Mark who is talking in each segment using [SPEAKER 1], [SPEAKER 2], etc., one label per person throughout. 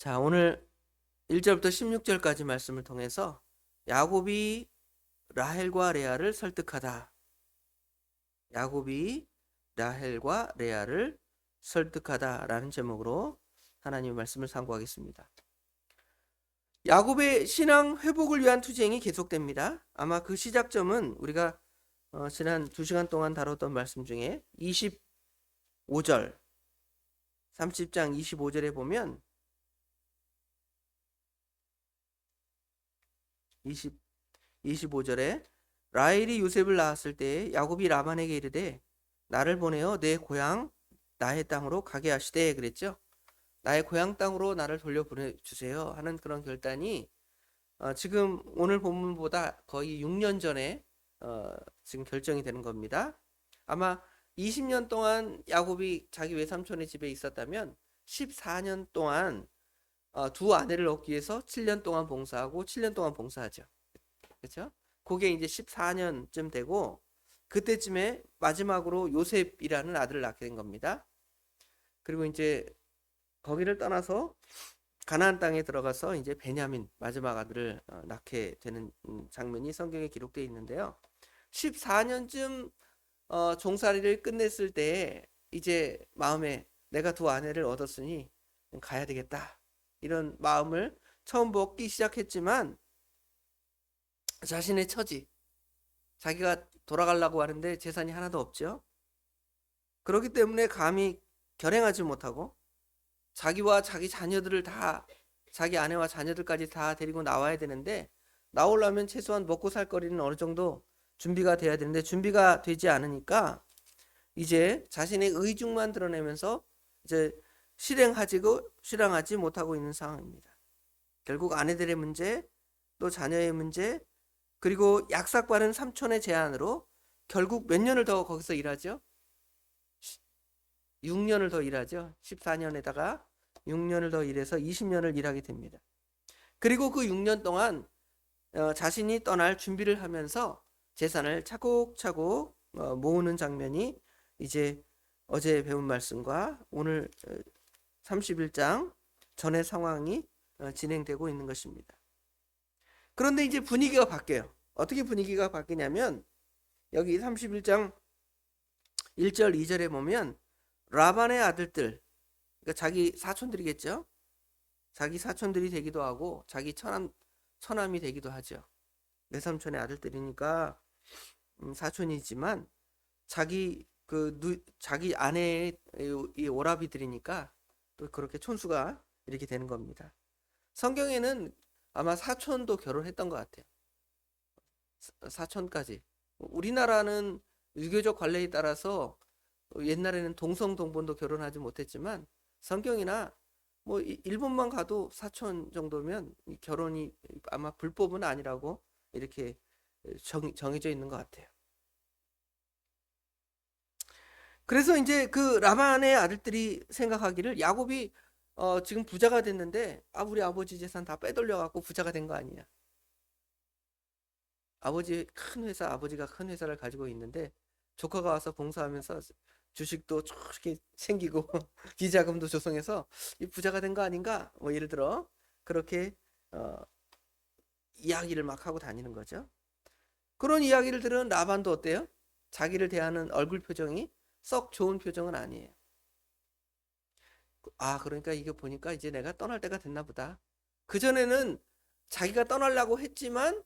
[SPEAKER 1] 자, 오늘 1절부터 16절까지 말씀을 통해서 야곱이 라헬과 레아를 설득하다. 야곱이 라헬과 레아를 설득하다라는 제목으로 하나님의 말씀을 상고하겠습니다. 야곱의 신앙 회복을 위한 투쟁이 계속됩니다. 아마 그 시작점은 우리가 지난 2시간 동안 다뤘던 말씀 중에 25절, 30장 25절에 보면 25절에 라헬이 요셉을 낳았을 때 야곱이 라반에게 이르되 나를 보내어 내 고향 나의 땅으로 가게 하시되 그랬죠. 나의 고향 땅으로 나를 돌려 보내주세요 하는 그런 결단이 지금 오늘 본문보다 거의 6년 전에 지금 결정이 되는 겁니다. 아마 20년 동안 야곱이 자기 외삼촌의 집에 있었다면 14년 동안 두 아내를 얻기 위해서 7년 동안 봉사하고 7년 동안 봉사하죠. 그렇죠? 그게 이제 14년쯤 되고 그때쯤에 마지막으로 요셉이라는 아들을 낳게 된 겁니다. 그리고 이제 거기를 떠나서 가나안 땅에 들어가서 이제 베냐민 마지막 아들을 낳게 되는 장면이 성경에 기록되어 있는데요. 14년쯤 종살이를 끝냈을 때 이제 마음에 내가 두 아내를 얻었으니 가야 되겠다 이런 마음을 처음 먹기 시작했지만 자신의 처지, 자기가 돌아가려고 하는데 재산이 하나도 없죠. 그렇기 때문에 감히 결행하지 못하고 자기와 자기 자녀들을 다, 자기 아내와 자녀들까지 다 데리고 나와야 되는데 나오려면 최소한 먹고 살 거리는 어느 정도 준비가 돼야 되는데 준비가 되지 않으니까 이제 자신의 의중만 드러내면서 이제 실행하지 못하고 있는 상황입니다. 결국 아내들의 문제, 또 자녀의 문제, 그리고 약삭빠른 삼촌의 제안으로 결국 몇 년을 더 거기서 일하죠? 6년을 더 일하죠. 14년에다가 6년을 더 일해서 20년을 일하게 됩니다. 그리고 그 6년 동안 자신이 떠날 준비를 하면서 재산을 차곡차곡 모으는 장면이 이제 어제 배운 말씀과 오늘 31장 전의 상황이 진행되고 있는 것입니다. 그런데 이제 분위기가 바뀌어요. 어떻게 분위기가 바뀌냐면 여기 31장 1절 2절에 보면 라반의 아들들, 그러니까 자기 사촌들이겠죠. 자기 사촌들이 되기도 하고 자기 처남이 되기도 하죠. 외삼촌의 아들들이니까 사촌이지만 자기 아내의 이 오라비들이니까 또 그렇게 촌수가 이렇게 되는 겁니다. 성경에는 아마 사촌도 결혼했던 것 같아요. 사촌까지. 우리나라는 유교적 관례에 따라서 옛날에는 동성 동본도 결혼하지 못했지만 성경이나 뭐 일본만 가도 사촌 정도면 결혼이 아마 불법은 아니라고 이렇게 정해져 있는 것 같아요. 그래서 이제 그 라반의 아들들이 생각하기를 야곱이 지금 부자가 됐는데 우리 아버지 재산 다 빼돌려 갖고 부자가 된 거 아니냐. 아버지가 큰 회사를 가지고 있는데 조카가 와서 봉사하면서 주식도 저렇게 생기고 기자금도 조성해서 이 부자가 된 거 아닌가? 뭐 예를 들어 그렇게 어, 이야기를 막 하고 다니는 거죠. 그런 이야기를 들은 라반도 어때요? 자기를 대하는 얼굴 표정이 썩 좋은 표정은 아니에요. 그러니까 이게 보니까 이제 내가 떠날 때가 됐나 보다. 그전에는 자기가 떠나려고 했지만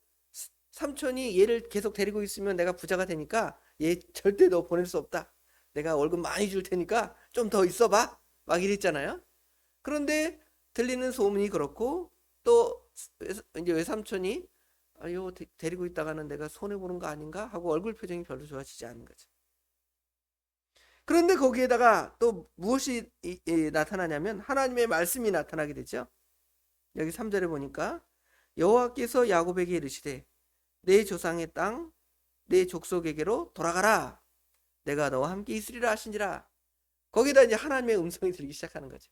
[SPEAKER 1] 삼촌이 얘를 계속 데리고 있으면 내가 부자가 되니까 얘 절대 너 보낼 수 없다. 내가 월급 많이 줄 테니까 좀 더 있어봐. 막 이랬잖아요. 그런데 들리는 소문이 그렇고 또 이제 외삼촌이 요 데리고 있다가는 내가 손해 보는 거 아닌가 하고 얼굴 표정이 별로 좋아지지 않는 거죠. 그런데 거기에다가 또 무엇이 나타나냐면 하나님의 말씀이 나타나게 되죠. 여기 3절에 보니까 여호와께서 야곱에게 이르시되 내 조상의 땅 내 족속에게로 돌아가라. 내가 너와 함께 있으리라 하신지라. 거기다 이제 하나님의 음성이 들리기 시작하는 거죠.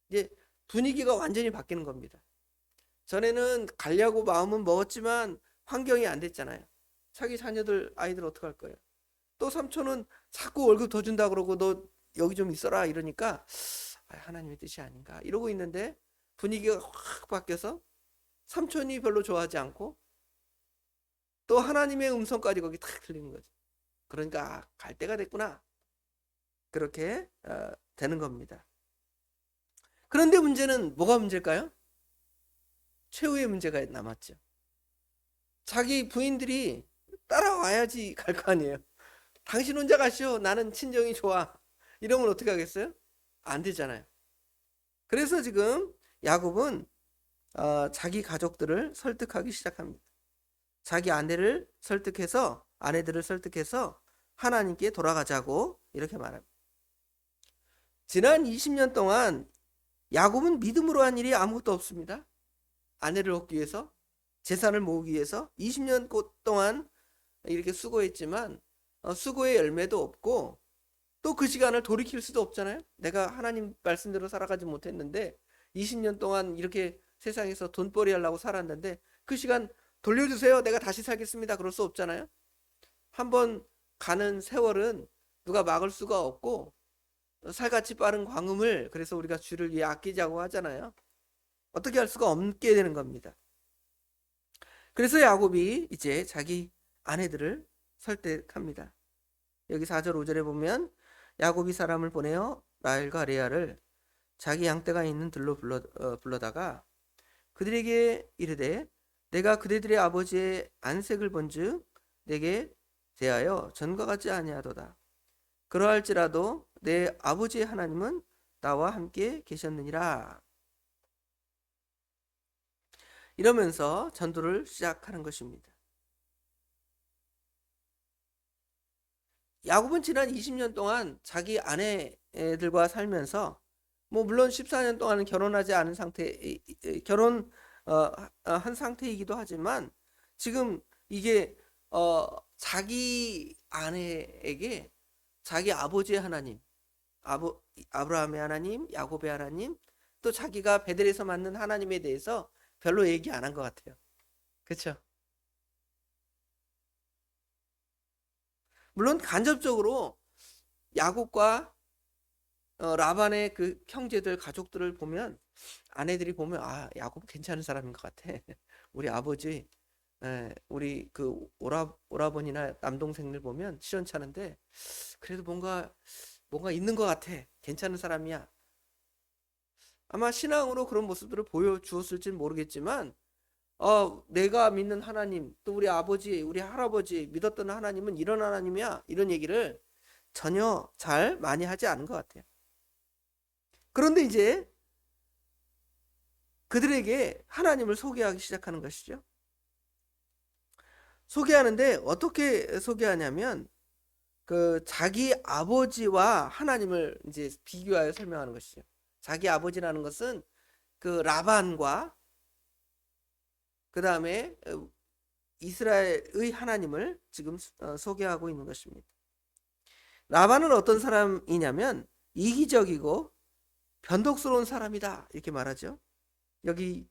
[SPEAKER 1] 이제 분위기가 완전히 바뀌는 겁니다. 전에는 가려고 마음은 먹었지만 환경이 안 됐잖아요. 자기 아이들 어떡할 거예요. 또 삼촌은 자꾸 월급 더 준다 그러고 너 여기 좀 있어라 이러니까 하나님의 뜻이 아닌가 이러고 있는데 분위기가 확 바뀌어서 삼촌이 별로 좋아하지 않고 또 하나님의 음성까지 거기 탁 들리는 거죠. 그러니까 갈 때가 됐구나. 그렇게 되는 겁니다. 그런데 문제는 뭐가 문제일까요? 최후의 문제가 남았죠. 자기 부인들이 따라와야지 갈 거 아니에요. 당신 혼자 가시오. 나는 친정이 좋아. 이러면 어떻게 하겠어요? 안 되잖아요. 그래서 지금 야곱은 자기 가족들을 설득하기 시작합니다. 자기 아내들을 설득해서 하나님께 돌아가자고 이렇게 말합니다. 지난 20년 동안 야곱은 믿음으로 한 일이 아무것도 없습니다. 아내를 얻기 위해서, 재산을 모으기 위해서 20년 동안 이렇게 수고했지만 수고의 열매도 없고 또 그 시간을 돌이킬 수도 없잖아요. 내가 하나님 말씀대로 살아가지 못했는데 20년 동안 이렇게 세상에서 돈벌이 하려고 살았는데 그 시간 돌려주세요. 내가 다시 살겠습니다. 그럴 수 없잖아요. 한번 가는 세월은 누가 막을 수가 없고 살같이 빠른 광음을 그래서 우리가 주를 위해 아끼자고 하잖아요. 어떻게 할 수가 없게 되는 겁니다. 그래서 야곱이 이제 자기 아내들을 설득합니다. 여기 4절 5절에 보면 야곱이 사람을 보내어 라헬과 레아를 자기 양떼가 있는 들로 불러다가 그들에게 이르되 내가 그대들의 아버지의 안색을 본즉 내게 대하여 전과 같지 아니하도다. 그러할지라도 내 아버지의 하나님은 나와 함께 계셨느니라. 이러면서 전도를 시작하는 것입니다. 야곱은 지난 20년 동안 자기 아내들과 살면서 물론 14년 동안은 결혼하지 않은 한 상태이기도 하지만 지금 이게 자기 아내에게 자기 아버지의 하나님, 아브라함의 하나님, 야곱의 하나님, 또 자기가 베델에서 만난 하나님에 대해서 별로 얘기 안 한 것 같아요. 그렇죠? 물론 간접적으로 야곱과 라반의 그 형제들 가족들을 보면 아내들이 보면 야곱 괜찮은 사람인 것 같아. 우리 아버지, 우리 그 오라버니나 남동생들 보면 시원찮은데 그래도 뭔가 있는 것 같아. 괜찮은 사람이야. 아마 신앙으로 그런 모습들을 보여주었을지는 모르겠지만 내가 믿는 하나님, 또 우리 아버지, 우리 할아버지 믿었던 하나님은 이런 하나님이야. 이런 얘기를 전혀 잘 많이 하지 않은 것 같아요. 그런데 이제 그들에게 하나님을 소개하기 시작하는 것이죠. 소개하는데 어떻게 소개하냐면 그 자기 아버지와 하나님을 이제 비교하여 설명하는 것이죠. 자기 아버지라는 것은 그 라반과 그 다음에 이스라엘의 하나님을 지금 소개하고 있는 것입니다. 라반은 어떤 사람이냐면 이기적이고 변덕스러운 사람이다 이렇게 말하죠. 여기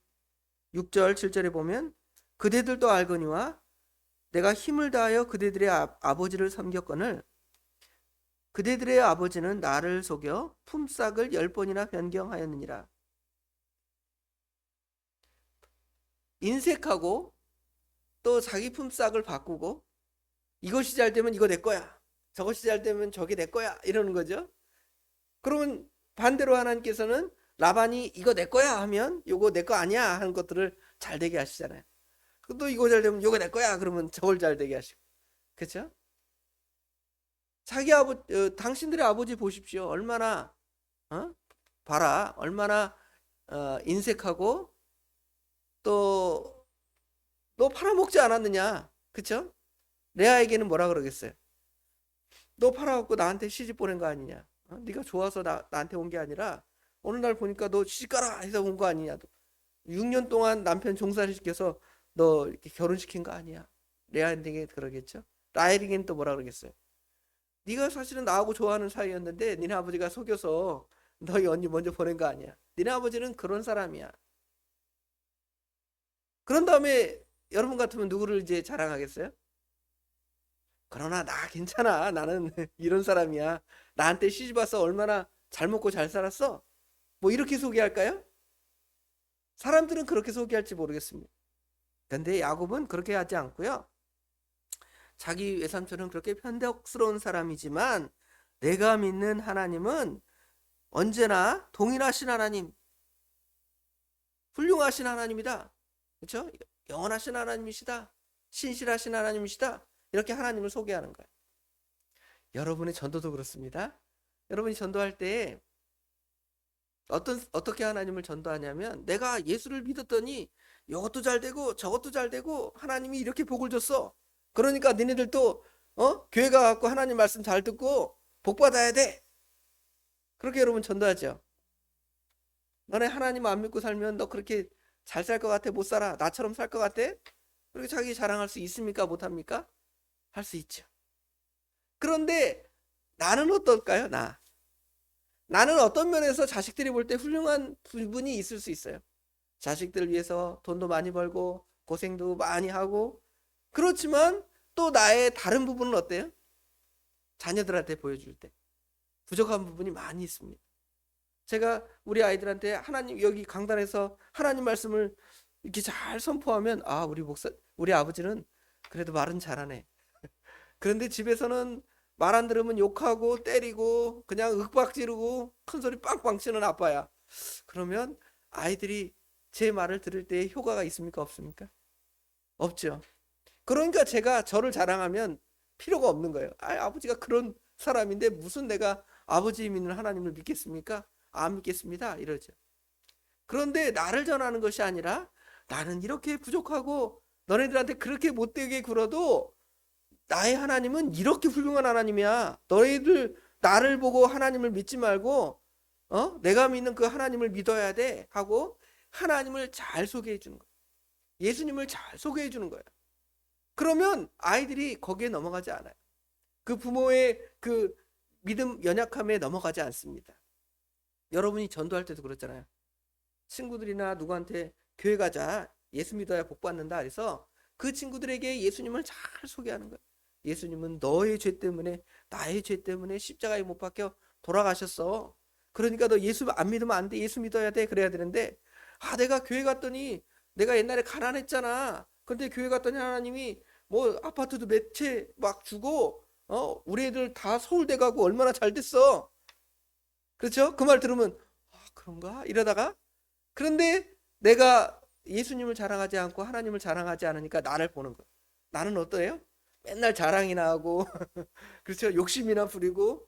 [SPEAKER 1] 6절 7절에 보면 그대들도 알거니와 내가 힘을 다하여 그대들의 아버지를 섬겼거늘 그대들의 아버지는 나를 속여 품삯을 10번이나 변경하였느니라. 인색하고 또 자기 품삯을 바꾸고 이것이 잘 되면 이거 내 거야. 저것이 잘 되면 저게 내 거야. 이러는 거죠. 그러면 반대로 하나님께서는 라반이 이거 내 거야 하면 이거 내 거 아니야 하는 것들을 잘 되게 하시잖아요. 또 이거 잘 되면 이거 내 거야 그러면 저걸 잘 되게 하시고. 그렇죠? 당신들의 아버지 보십시오. 얼마나 봐라. 얼마나 인색하고 또 너 팔아먹지 않았느냐. 그쵸? 레아에게는 뭐라 그러겠어요? 너 팔아갖고 나한테 시집 보낸 거 아니냐. 네가 좋아서 나한테 온 게 아니라 어느 날 보니까 너 시집 가라 해서 온 거 아니냐. 6년 동안 남편 종살이 시켜서 너 이렇게 결혼시킨 거 아니야. 레아에게 그러겠죠. 라헬에게는 또 뭐라 그러겠어요? 네가 사실은 나하고 좋아하는 사이였는데 니네 아버지가 속여서 너희 언니 먼저 보낸 거 아니야. 니네 아버지는 그런 사람이야. 그런 다음에 여러분 같으면 누구를 이제 자랑하겠어요? 그러나 나 괜찮아. 나는 이런 사람이야. 나한테 시집 와서 얼마나 잘 먹고 잘 살았어? 뭐 이렇게 소개할까요? 사람들은 그렇게 소개할지 모르겠습니다. 근데 야곱은 그렇게 하지 않고요. 자기 외삼촌은 그렇게 변덕스러운 사람이지만 내가 믿는 하나님은 언제나 동일하신 하나님, 훌륭하신 하나님이다. 그렇죠? 영원하신 하나님이시다. 신실하신 하나님이시다. 이렇게 하나님을 소개하는 거예요. 여러분의 전도도 그렇습니다. 여러분이 전도할 때 어떻게 하나님을 전도하냐면, 내가 예수를 믿었더니 이것도 잘 되고 저것도 잘 되고 하나님이 이렇게 복을 줬어. 그러니까 니네들도 교회 가갖고 하나님 말씀 잘 듣고 복 받아야 돼. 그렇게 여러분 전도하죠. 너네 하나님 안 믿고 살면 너 그렇게 잘 살 것 같아? 못 살아? 나처럼 살 것 같아? 그렇게 자기 자랑할 수 있습니까? 못합니까? 할 수 있죠. 그런데 나는 어떨까요? 나는 어떤 면에서 자식들이 볼 때 훌륭한 부분이 있을 수 있어요. 자식들을 위해서 돈도 많이 벌고 고생도 많이 하고, 그렇지만 또 나의 다른 부분은 어때요? 자녀들한테 보여줄 때 부족한 부분이 많이 있습니다. 제가 우리 아이들한테 하나님, 여기 강단에서 하나님 말씀을 이렇게 잘 선포하면, 아, 우리 아버지는 그래도 말은 잘하네. 그런데 집에서는 말 안 들으면 욕하고 때리고 그냥 윽박 지르고 큰 소리 빵빵 치는 아빠야. 그러면 아이들이 제 말을 들을 때 효과가 있습니까? 없습니까? 없죠. 그러니까 제가 저를 자랑하면 필요가 없는 거예요. 아버지가 그런 사람인데 무슨 내가 아버지 믿는 하나님을 믿겠습니까? 안 믿겠습니다. 이러죠. 그런데 나를 전하는 것이 아니라, 나는 이렇게 부족하고 너네들한테 그렇게 못되게 굴어도 나의 하나님은 이렇게 훌륭한 하나님이야. 너희들 나를 보고 하나님을 믿지 말고 내가 믿는 그 하나님을 믿어야 돼 하고 하나님을 잘 소개해 주는 거예요. 예수님을 잘 소개해 주는 거예요. 그러면 아이들이 거기에 넘어가지 않아요. 그 부모의 그 믿음 연약함에 넘어가지 않습니다. 여러분이 전도할 때도 그렇잖아요. 친구들이나 누구한테 교회 가자, 예수 믿어야 복 받는다 그래서 그 친구들에게 예수님을 잘 소개하는 거예요. 예수님은 너의 죄 때문에, 나의 죄 때문에 십자가에 못 박혀 돌아가셨어. 그러니까 너 예수 안 믿으면 안 돼. 예수 믿어야 돼. 그래야 되는데, 내가 교회 갔더니 내가 옛날에 가난했잖아. 근데 교회 갔더니 하나님이 뭐 아파트도 몇 채 막 주고 우리 애들 다 서울대 가고 얼마나 잘 됐어. 그렇죠? 그 말 들으면 그런가? 이러다가, 그런데 내가 예수님을 자랑하지 않고 하나님을 자랑하지 않으니까 나를 보는 거야. 나는 어떠해요? 맨날 자랑이나 하고 그렇죠? 욕심이나 부리고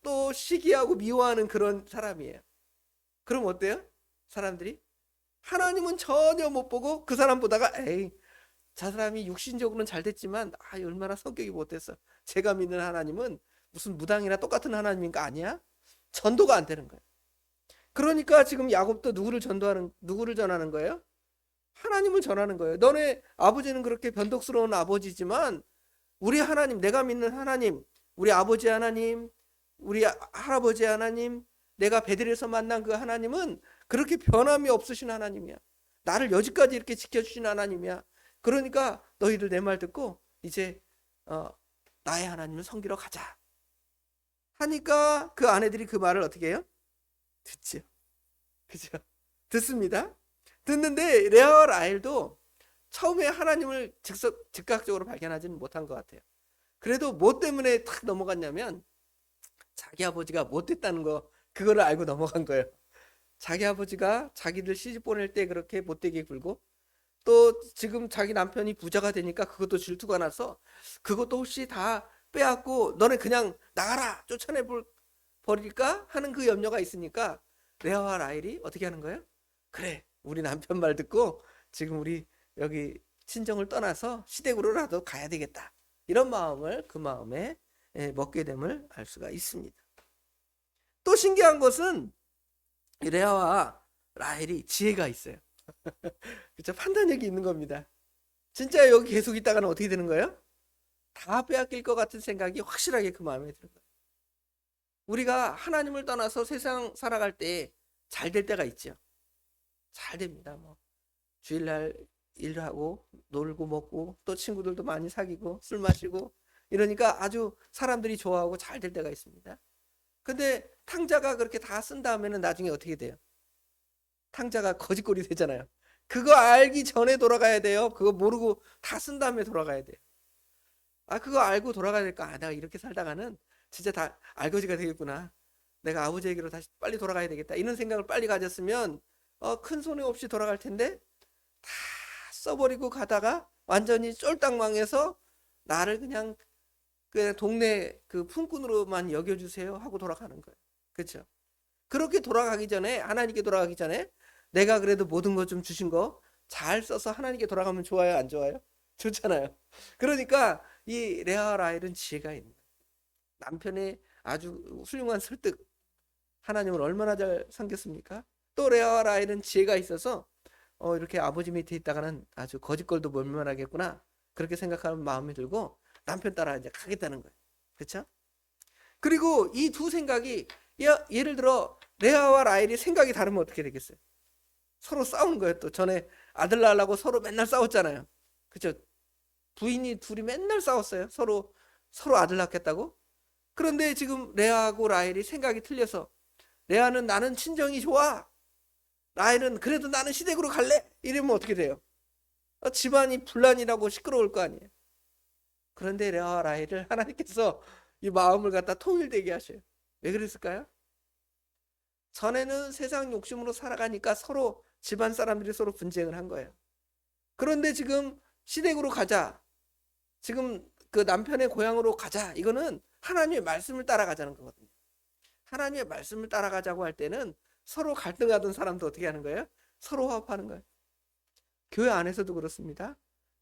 [SPEAKER 1] 또 시기하고 미워하는 그런 사람이에요. 그럼 어때요? 사람들이 하나님은 전혀 못 보고 그 사람 보다가, 에이, 저 사람이 육신적으로는 잘 됐지만 얼마나 성격이 못됐어. 제가 믿는 하나님은 무슨 무당이나 똑같은 하나님인가? 아니야? 전도가 안 되는 거예요. 그러니까 지금 야곱도 누구를 전하는 거예요? 하나님을 전하는 거예요. 너네 아버지는 그렇게 변덕스러운 아버지지만 우리 하나님, 내가 믿는 하나님, 우리 아버지 하나님, 우리 할아버지 하나님, 내가 베들에서 만난 그 하나님은 그렇게 변함이 없으신 하나님이야. 나를 여지까지 이렇게 지켜주신 하나님이야. 그러니까 너희들 내 말 듣고 이제 나의 하나님을 섬기러 가자 하니까 그 아내들이 그 말을 어떻게 해요? 듣죠. 그죠? 듣습니다. 듣는데 레아와 라헬도 처음에 하나님을 즉각적으로 발견하지는 못한 것 같아요. 그래도 뭐 때문에 탁 넘어갔냐면, 자기 아버지가 못됐다는 거, 그거를 알고 넘어간 거예요. 자기 아버지가 자기들 시집 보낼 때 그렇게 못되게 굴고, 또 지금 자기 남편이 부자가 되니까 그것도 질투가 나서 그것도 혹시 다 빼앗고 너네 그냥 나가라 쫓아내 버릴까 하는 그 염려가 있으니까 레아와 라헬이 어떻게 하는 거예요? 그래, 우리 남편 말 듣고 지금 우리 여기 친정을 떠나서 시댁으로라도 가야 되겠다, 이런 마음을 그 마음에 먹게 됨을 알 수가 있습니다. 또 신기한 것은 레아와 라헬이 지혜가 있어요. 그렇죠? 판단력이 있는 겁니다. 진짜 여기 계속 있다가는 어떻게 되는 거예요? 다 빼앗길 것 같은 생각이 확실하게 그 마음에 드는 거예요. 우리가 하나님을 떠나서 세상 살아갈 때 잘 될 때가 있죠. 잘 됩니다. 뭐 주일날 일하고 놀고 먹고 또 친구들도 많이 사귀고 술 마시고 이러니까 아주 사람들이 좋아하고 잘 될 때가 있습니다. 근데 탕자가 그렇게 다 쓴 다음에는 나중에 어떻게 돼요? 탕자가 거짓골이 되잖아요. 그거 알기 전에 돌아가야 돼요. 그거 모르고 다 쓴 다음에 돌아가야 돼요. 그거 알고 돌아가야 될까? 내가 이렇게 살다가는 진짜 다 알거지가 되겠구나. 내가 아버지에게로 다시 빨리 돌아가야 되겠다. 이런 생각을 빨리 가졌으면 큰 손해 없이 돌아갈 텐데 다 써버리고 가다가 완전히 쫄딱 망해서 나를 그냥 그 동네 그 품꾼으로만 여겨주세요 하고 돌아가는 거예요. 그렇죠? 그렇게 돌아가기 전에, 하나님께 돌아가기 전에 내가 그래도 모든 것 좀 주신 거 잘 써서 하나님께 돌아가면 좋아요, 안 좋아요? 좋잖아요. 그러니까 이 레아 라헬은 지혜가 있는 거예요. 남편의 아주 훌륭한 설득, 하나님을 얼마나 잘 섬겼습니까? 또 레아 라헬은 지혜가 있어서 이렇게 아버지 밑에 있다가는 아주 거짓골도 멀면하겠구나, 그렇게 생각하는 마음이 들고 남편 따라 이제 가겠다는 거예요. 그렇죠? 그리고 이 두 생각이, 예를 들어 레아와 라헬이 생각이 다르면 어떻게 되겠어요? 서로 싸우는 거예요. 또 전에 아들 낳으려고 서로 맨날 싸웠잖아요. 그렇죠? 부인이 둘이 맨날 싸웠어요. 서로 아들 낳겠다고. 그런데 지금 레아하고 라헬이 생각이 틀려서, 레아는 나는 친정이 좋아, 라헬은 그래도 나는 시댁으로 갈래, 이러면 어떻게 돼요? 집안이 분란이라고 시끄러울 거 아니에요. 그런데 레아와 라헬을 하나님께서 이 마음을 갖다 통일되게 하셔요. 왜 그랬을까요? 전에는 세상 욕심으로 살아가니까 서로 집안 사람들이 서로 분쟁을 한 거예요. 그런데 지금 시댁으로 가자, 지금 그 남편의 고향으로 가자, 이거는 하나님의 말씀을 따라가자는 거거든요. 하나님의 말씀을 따라가자고 할 때는 서로 갈등하던 사람도 어떻게 하는 거예요? 서로 화합하는 거예요. 교회 안에서도 그렇습니다.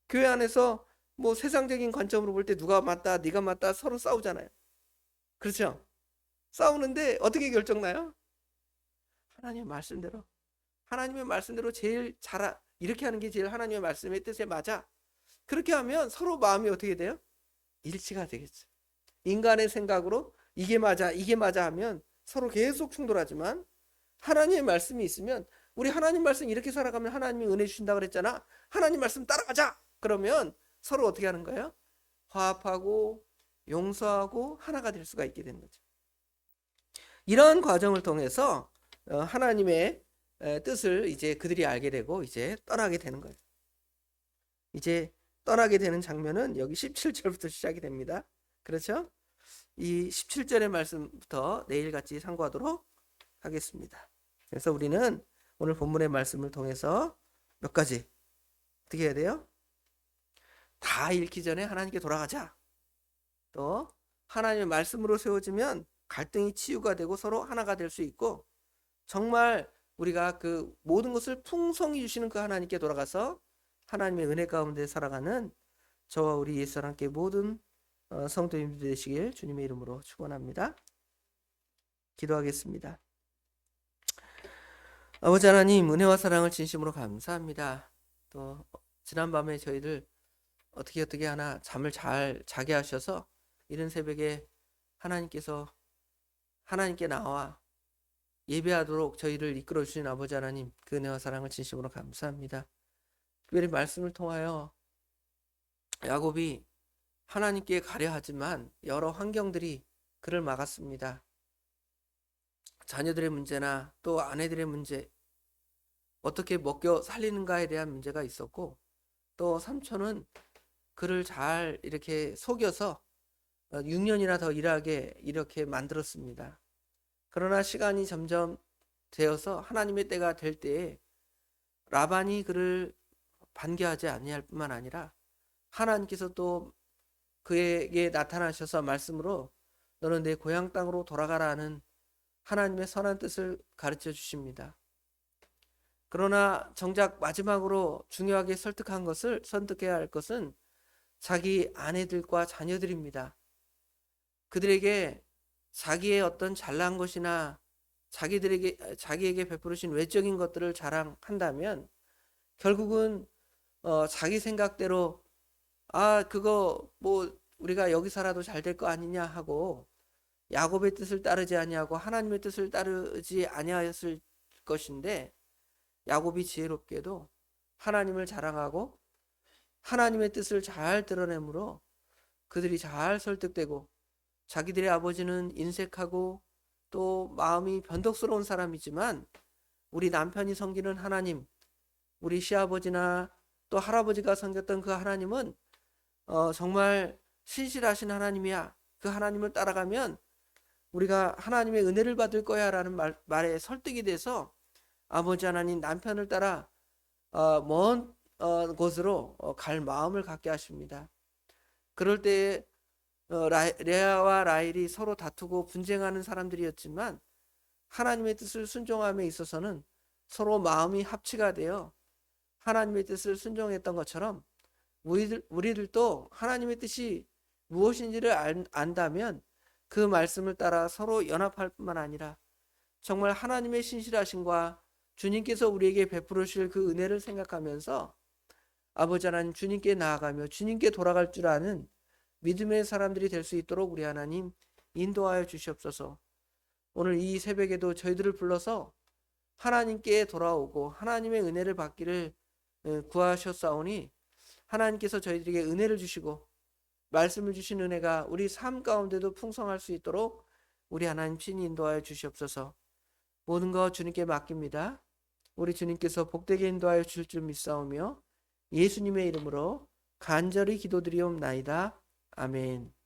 [SPEAKER 1] 교회 안에서 뭐 세상적인 관점으로 볼 때 누가 맞다, 네가 맞다, 서로 싸우잖아요. 그렇죠? 싸우는데 어떻게 결정나요? 하나님의 말씀대로. 하나님의 말씀대로 제일 이렇게 하는 게 제일 하나님의 말씀의 뜻에 맞아. 그렇게 하면 서로 마음이 어떻게 돼요? 일치가 되겠죠. 인간의 생각으로 이게 맞아, 이게 맞아 하면 서로 계속 충돌하지만, 하나님의 말씀이 있으면, 우리 하나님 말씀 이렇게 살아가면 하나님이 은혜 주신다 그랬잖아, 하나님 말씀 따라가자, 그러면 서로 어떻게 하는 거예요? 화합하고 용서하고 하나가 될 수가 있게 되는 거죠. 이러한 과정을 통해서 하나님의 뜻을 이제 그들이 알게 되고 이제 떠나게 되는 거예요. 이제 떠나게 되는 장면은 여기 17절부터 시작이 됩니다. 그렇죠? 이 17절의 말씀부터 내일같이 상고하도록 하겠습니다. 그래서 우리는 오늘 본문의 말씀을 통해서 몇 가지 어떻게 해야 돼요? 다 잃기 전에 하나님께 돌아가자. 또 하나님의 말씀으로 세워지면 갈등이 치유가 되고 서로 하나가 될 수 있고, 정말 우리가 그 모든 것을 풍성히 주시는 그 하나님께 돌아가서 하나님의 은혜 가운데 살아가는 저와 우리 옛사람 함께 모든 성도님들 되시길 주님의 이름으로 축원합니다. 기도하겠습니다. 아버지 하나님, 은혜와 사랑을 진심으로 감사합니다. 또 지난밤에 저희들 어떻게 하나 잠을 잘 자게 하셔서 이른 새벽에 하나님께서 하나님께 나와 예배하도록 저희를 이끌어 주신 아버지 하나님, 그 은혜와 사랑을 진심으로 감사합니다. 특별히 말씀을 통하여 야곱이 하나님께 가려 하지만 여러 환경들이 그를 막았습니다. 자녀들의 문제나 또 아내들의 문제, 어떻게 먹여 살리는가에 대한 문제가 있었고, 또 삼촌은 그를 잘 이렇게 속여서 6년이나 더 일하게 이렇게 만들었습니다. 그러나 시간이 점점 되어서 하나님의 때가 될 때에 라반이 그를 반겨하지 아니할 뿐만 아니라 하나님께서 또 그에게 나타나셔서 말씀으로 너는 내 고향 땅으로 돌아가라는 하나님의 선한 뜻을 가르쳐 주십니다. 그러나 정작 마지막으로 중요하게 선택해야 할 것은 자기 아내들과 자녀들입니다. 그들에게 자기의 어떤 잘난 것이나 자기에게 베푸르신 외적인 것들을 자랑한다면 결국은 자기 생각대로 그거 뭐 우리가 여기 살아도 잘 될 거 아니냐 하고 야곱의 뜻을 따르지 아니하고 하나님의 뜻을 따르지 아니하였을 것인데, 야곱이 지혜롭게도 하나님을 자랑하고 하나님의 뜻을 잘 드러내므로 그들이 잘 설득되고, 자기들의 아버지는 인색하고 또 마음이 변덕스러운 사람이지만 우리 남편이 섬기는 하나님, 우리 시아버지나 또 할아버지가 섬겼던 그 하나님은 정말 신실하신 하나님이야. 그 하나님을 따라가면 우리가 하나님의 은혜를 받을 거야 라는 말에 설득이 돼서 아버지 하나님 남편을 따라 먼 곳으로 갈 마음을 갖게 하십니다. 그럴 때에 레아와 라헬이 서로 다투고 분쟁하는 사람들이었지만 하나님의 뜻을 순종함에 있어서는 서로 마음이 합치가 되어 하나님의 뜻을 순종했던 것처럼 우리들도 하나님의 뜻이 무엇인지를 안다면 그 말씀을 따라 서로 연합할 뿐만 아니라 정말 하나님의 신실하심과 주님께서 우리에게 베풀으실 그 은혜를 생각하면서 아버지 하나님 주님께 나아가며 주님께 돌아갈 줄 아는 믿음의 사람들이 될 수 있도록 우리 하나님 인도하여 주시옵소서. 오늘 이 새벽에도 저희들을 불러서 하나님께 돌아오고 하나님의 은혜를 받기를 구하셨사오니 하나님께서 저희들에게 은혜를 주시고 말씀을 주신 은혜가 우리 삶 가운데도 풍성할 수 있도록 우리 하나님 친히 인도하여 주시옵소서. 모든 것 주님께 맡깁니다. 우리 주님께서 복되게 인도하여 주실 줄 믿사오며 예수님의 이름으로 간절히 기도드리옵나이다. 아멘.